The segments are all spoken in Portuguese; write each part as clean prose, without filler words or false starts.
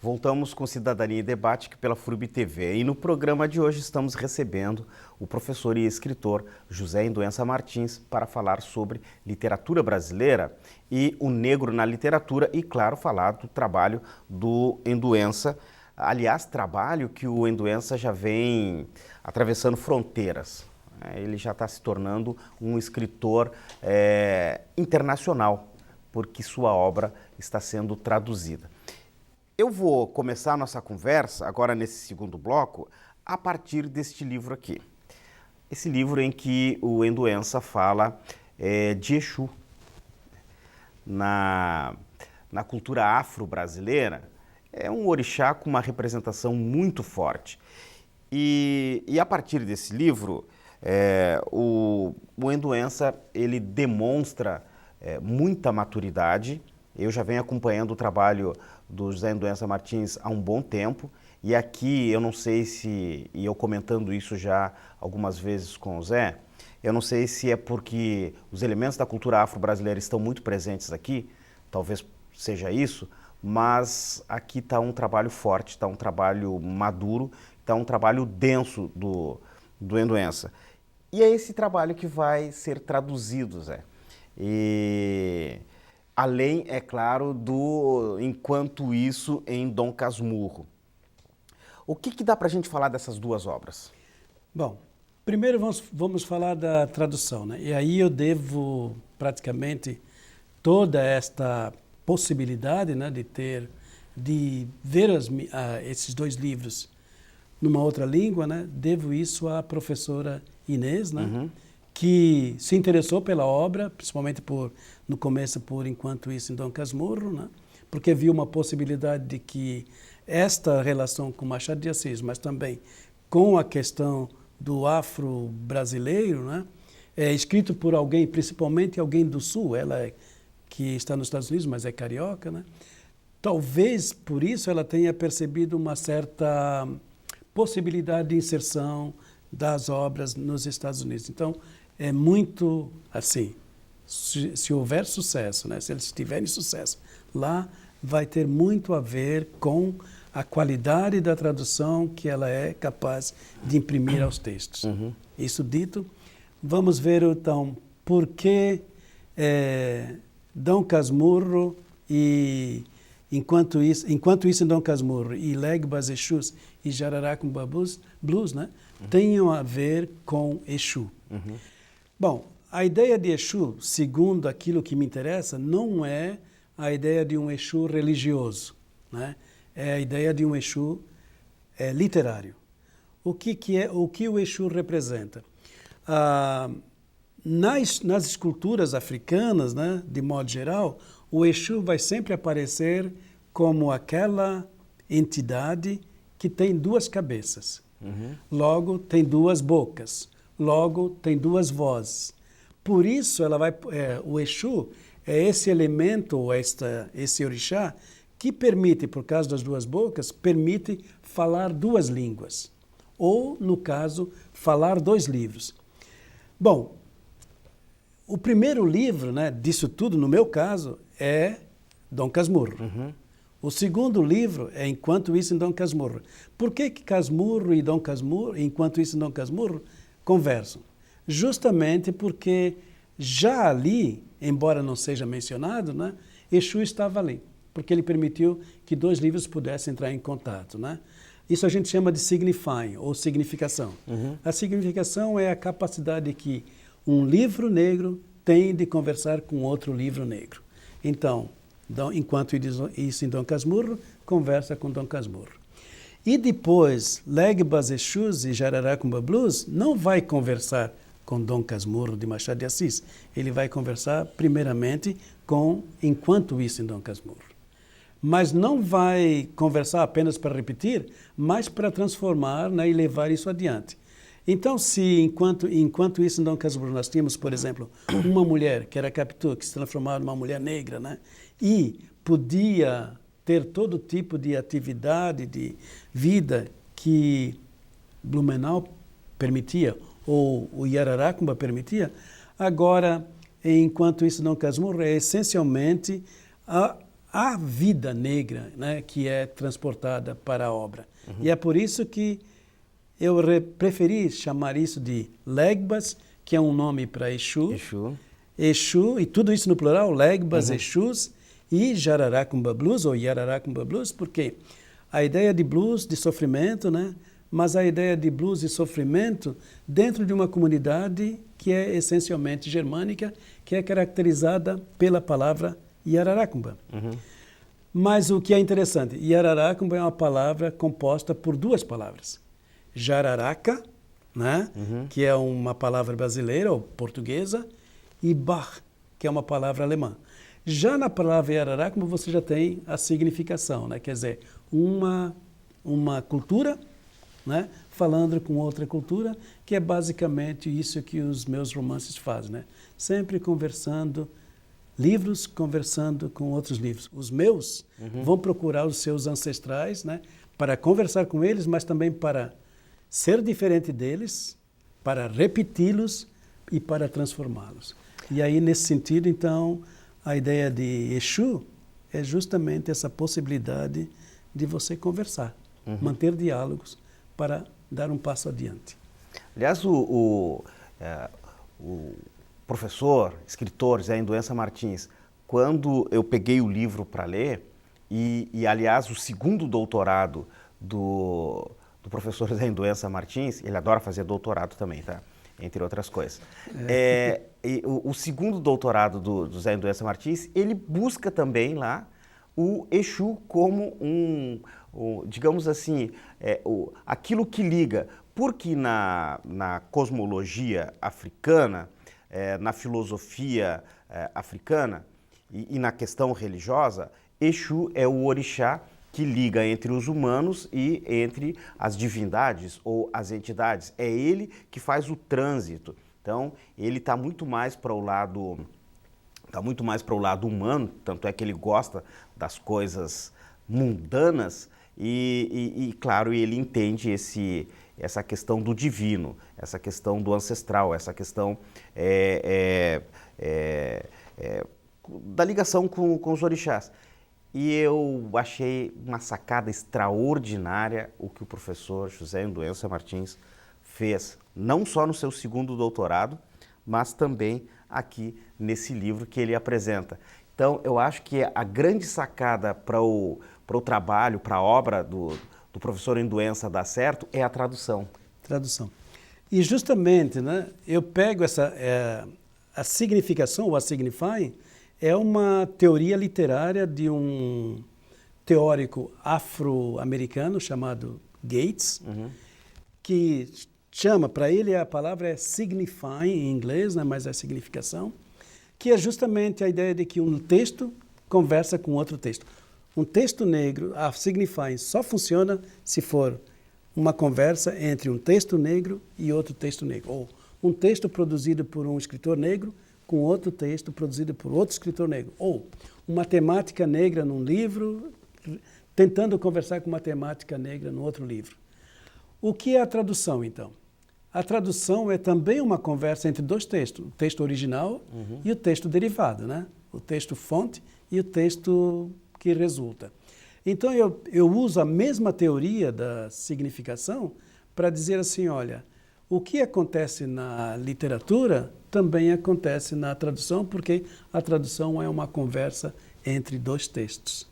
Voltamos com Cidadania e Debate aqui pela FURB TV. E no programa de hoje estamos recebendo o professor e escritor José Endoença Martins para falar sobre literatura brasileira e o negro na literatura e, claro, falar do trabalho do Endoença. Aliás, trabalho que o Endoença já vem atravessando fronteiras. Ele já está se tornando um escritor internacional, porque sua obra está sendo traduzida. Eu vou começar a nossa conversa, agora nesse segundo bloco, a partir deste livro aqui. Esse livro em que o Endoença fala de Exu. Na cultura afro-brasileira, é um orixá com uma representação muito forte. E a partir desse livro, o Endoença ele demonstra muita maturidade. Eu já venho acompanhando o trabalho do José Endoença Martins há um bom tempo, e aqui eu não sei se, e eu comentando isso já algumas vezes com o Zé, eu não sei se é porque os elementos da cultura afro-brasileira estão muito presentes aqui, talvez seja isso, mas aqui está um trabalho forte, está um trabalho maduro, está um trabalho denso do Endoença. E é esse trabalho que vai ser traduzido, Zé. E além, é claro, do Enquanto Isso em Dom Casmurro. O que dá para a gente falar dessas duas obras? Bom, primeiro vamos falar da tradução, né? E aí eu devo praticamente toda esta possibilidade, né, de ver esses dois livros numa outra língua, né? Devo isso à professora Inês, né? Uhum. Que se interessou pela obra, principalmente no começo por Enquanto Isso em Dom Casmurro, né? Porque viu uma possibilidade de que esta relação com Machado de Assis, mas também com a questão do afro-brasileiro, né? É escrito por alguém, principalmente alguém do Sul, ela que está nos Estados Unidos, mas é carioca, né? Talvez por isso ela tenha percebido uma certa possibilidade de inserção das obras nos Estados Unidos. Então, é muito assim, se houver sucesso, né? Se eles tiverem sucesso, lá vai ter muito a ver com a qualidade da tradução que ela é capaz de imprimir aos textos. Uhum. Isso dito, vamos ver então por que Dom Casmurro e Enquanto Isso em Dom Casmurro e Legbas Exus e Jararacumbá Blues, né, tenham a ver com Exu. Uhum. Bom, a ideia de Exu, segundo aquilo que me interessa, não é a ideia de um Exu religioso, né? É a ideia de um Exu literário. O que o Exu representa? Nas esculturas africanas, né, de modo geral, o Exu vai sempre aparecer como aquela entidade que tem duas cabeças. Uhum. Logo, tem duas bocas. Logo, tem duas vozes. Por isso, o Exu é esse elemento, ou esse orixá, que permite, por causa das duas bocas, permite falar duas línguas. Ou, no caso, falar dois livros. Bom, o primeiro livro, né, disso tudo, no meu caso, é Dom Casmurro. Uhum. O segundo livro é Enquanto Isso em Dom Casmurro. Por que Casmurro e Dom Casmurro, Enquanto Isso em Dom Casmurro, conversam? Justamente porque já ali, embora não seja mencionado, né, Exu estava ali, porque ele permitiu que dois livros pudessem entrar em contato, né? Isso a gente chama de signifying, ou significação. Uhum. A significação é a capacidade que um livro negro tem de conversar com outro livro negro. Então, Enquanto Isso em Dom Casmurro, conversa com Dom Casmurro. E depois, Legbas Exus e Jararacumbá Blues não vai conversar com Dom Casmurro de Machado de Assis. Ele vai conversar primeiramente com Enquanto Isso em Dom Casmurro. Mas não vai conversar apenas para repetir, mas para transformar, né, e levar isso adiante. Então, se enquanto isso em Dom Casmurro nós tínhamos, por exemplo, uma mulher que era Capitu, que se transformava numa mulher negra, né, e podia ter todo tipo de atividade, de vida que Blumenau permitia, ou o Jararacumbá permitia, agora, enquanto isso em Dom Casmurro, é essencialmente a vida negra, né, que é transportada para a obra. E é por isso que eu preferi chamar isso de Legbas, que é um nome para Exu. Exu, e tudo isso no plural, Legbas, Exus, e Jararacumbá Blues, ou Yararacumbá Blues, porque a ideia de blues, de sofrimento, né? Mas a ideia de blues e sofrimento dentro de uma comunidade que é essencialmente germânica, que é caracterizada pela palavra Yararacumbá. Mas o que é interessante, Yararacumbá é uma palavra composta por duas palavras. Jararaca, né? Que é uma palavra brasileira ou portuguesa, e Bach, que é uma palavra alemã. Já na palavra Yararacumbá você já tem a significação, né? Quer dizer, uma cultura, né? Falando com outra cultura, que é basicamente isso que os meus romances fazem, né? Sempre conversando, livros conversando com outros livros. Os meus vão procurar os seus ancestrais, né? Para conversar com eles, mas também para ser diferente deles, para repeti-los e para transformá-los. E aí, nesse sentido, então, a ideia de Exu é justamente essa possibilidade de você conversar, manter diálogos para dar um passo adiante. Aliás, o professor, escritor Zé Endoença Martins, quando eu peguei o livro para ler, e aliás, o segundo doutorado do professor Zé Endoença Martins, ele adora fazer doutorado também, tá? Entre outras coisas. O segundo doutorado do Zé Endoença Martins, ele busca também lá o Exu como digamos assim, aquilo que liga. Porque na cosmologia africana, na filosofia africana e na questão religiosa, Exu é o orixá que liga entre os humanos e entre as divindades ou as entidades. É ele que faz o trânsito. Então, ele está muito mais para o lado humano, tanto é que ele gosta das coisas mundanas e claro, ele entende essa questão do divino, essa questão do ancestral, essa questão da ligação com os orixás. E eu achei uma sacada extraordinária o que o professor José Endoença Martins fez, não só no seu segundo doutorado, mas também aqui nesse livro que ele apresenta. Então, eu acho que a grande sacada para o trabalho, para a obra do professor Endoença dar certo é a tradução. Tradução. E justamente, né, eu pego a significação, ou a signifying, é uma teoria literária de um teórico afro-americano chamado Gates, que chama, para ele a palavra é signifying em inglês, né, mas é significação, que é justamente a ideia de que um texto conversa com outro texto. Um texto negro, a signifying só funciona se for uma conversa entre um texto negro e outro texto negro, ou um texto produzido por um escritor negro com outro texto produzido por outro escritor negro, ou uma temática negra num livro, tentando conversar com uma temática negra no outro livro. O que é a tradução, então? A tradução é também uma conversa entre dois textos, o texto original e o texto derivado, né? O texto fonte e o texto que resulta. Então, eu uso a mesma teoria da significação para dizer assim, olha, o que acontece na literatura também acontece na tradução, porque a tradução é uma conversa entre dois textos.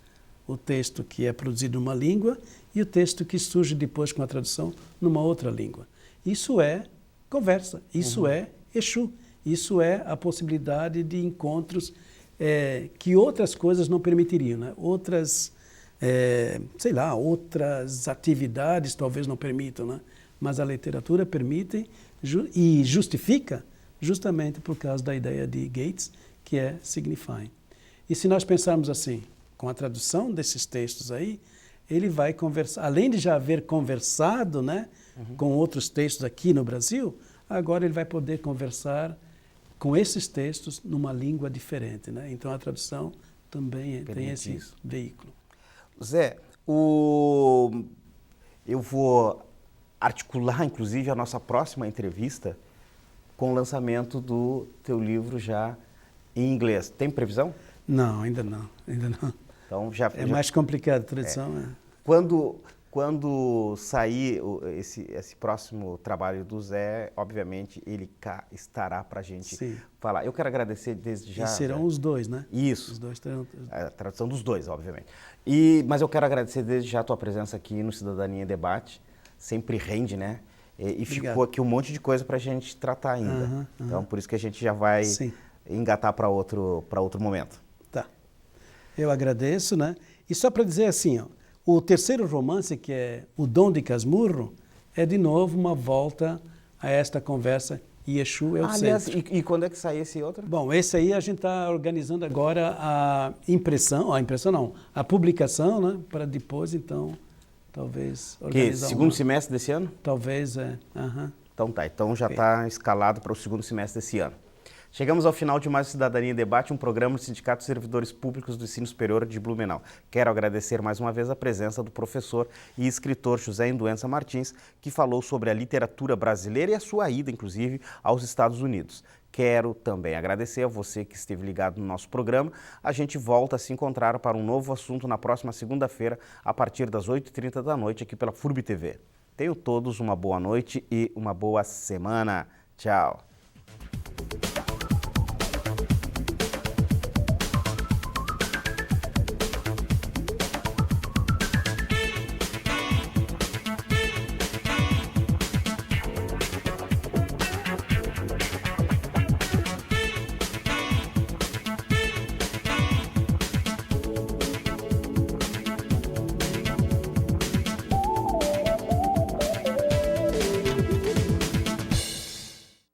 O texto que é produzido numa língua e o texto que surge depois com a tradução numa outra língua. Isso é conversa, isso é Exu, isso é a possibilidade de encontros que outras coisas não permitiriam, né? Outras atividades talvez não permitam, né? Mas a literatura permite e justifica justamente por causa da ideia de Gates, que é signifying. E se nós pensarmos assim, com a tradução desses textos aí, ele vai conversar, além de já haver conversado, né, com outros textos aqui no Brasil, agora ele vai poder conversar com esses textos numa língua diferente, né? Então a tradução também tem esse veículo. Zé, eu vou articular, inclusive, a nossa próxima entrevista com o lançamento do teu livro já em inglês. Tem previsão? Não, ainda não. Então É mais complicado, tradução. Quando sair esse próximo trabalho do Zé, obviamente ele cá estará para a gente falar. Eu quero agradecer desde já. E serão os dois, né? Isso. Os dois terão. A tradução dos dois, obviamente. Mas eu quero agradecer desde já a tua presença aqui no Cidadania em Debate. Sempre rende, né? E ficou aqui um monte de coisa para a gente tratar ainda. Então, por isso que a gente já vai engatar para outro momento. Tá. Eu agradeço, né? E só para dizer assim, ó, o terceiro romance, que é O Dom de Casmurro, é de novo uma volta a esta conversa Yeshua é o centro. E quando é que sai esse outro? Bom, esse aí a gente está organizando agora a publicação, né? Para depois, então, talvez organizar. Segundo semestre desse ano? Talvez, Então tá, então já está escalado para o segundo semestre desse ano. Chegamos ao final de mais Cidadania em Debate, um programa do Sindicato de Servidores Públicos do Ensino Superior de Blumenau. Quero agradecer mais uma vez a presença do professor e escritor José Induença Martins, que falou sobre a literatura brasileira e a sua ida, inclusive, aos Estados Unidos. Quero também agradecer a você que esteve ligado no nosso programa. A gente volta a se encontrar para um novo assunto na próxima segunda-feira, a partir das 8h30 da noite, aqui pela FURB TV. Tenham todos uma boa noite e uma boa semana. Tchau.